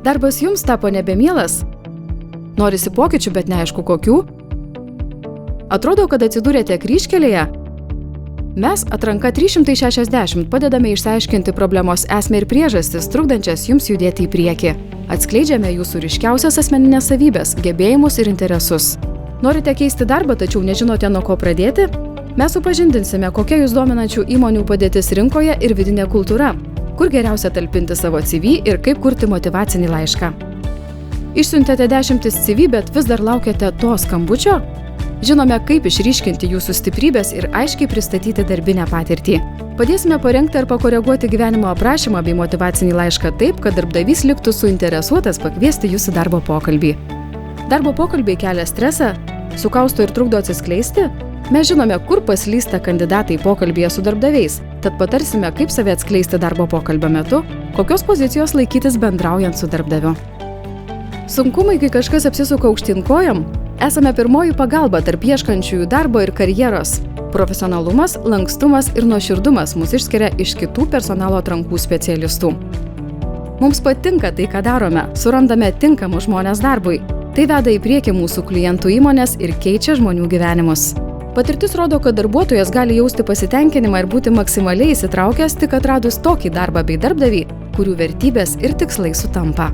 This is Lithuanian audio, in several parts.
Darbas jums tapo nebemielas? Norisi pokyčių, bet neaišku kokių? Atrodo, kad atsidūrėte kryžkelėje? Mes, Atranka 360, padedame išsiaiškinti problemos esmę ir priežastis, trukdančias jums judėti į priekį. Atskleidžiame jūsų ryškiausias asmeninės savybės, gebėjimus ir interesus. Norite keisti darbą, tačiau nežinote, nuo ko pradėti? Mes supažindinsime, kokia jūs dominančių įmonių padėtis rinkoje ir vidinė kultūra, kur geriausia talpinti savo CV ir kaip kurti motyvacinį laišką. Išsiuntėte 10 CV, bet vis dar laukiate to skambučio? Žinome, kaip išryškinti jūsų stiprybės ir aiškiai pristatyti darbinę patirtį. Padėsime parengti ar pakoreguoti gyvenimo aprašymą bei motyvacinį laišką taip, kad darbdavys liktų suinteresuotas pakviesti jūsų darbo pokalbį. Darbo pokalbiai kelia stresą, sukausto ir trukdo atsiskleisti? Mes žinome, kur paslysta kandidatai pokalbyje su darbdaviais, tad patarsime, kaip save atskleisti darbo pokalbio metu, kokios pozicijos laikytis bendraujant su darbdaviu. Sunkumai, kai kažkas apsisuka aukštyn kojom? Esame pirmoji pagalba tarp ieškančiųjų darbo ir karjeros. Profesionalumas, lankstumas ir nuoširdumas mus išskiria iš kitų personalo atrankų specialistų. Mums patinka tai, ką darome, surandame tinkamus žmonės darbui. Tai veda į priekį mūsų klientų įmonės ir keičia žmonių gyvenimus. Patirtis rodo, kad darbuotojas gali jausti pasitenkinimą ir būti maksimaliai įsitraukęs tik atradus tokį darbą bei darbdavį, kurių vertybės ir tikslai sutampa.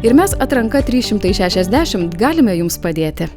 Ir mes Atranka 360 galime jums padėti.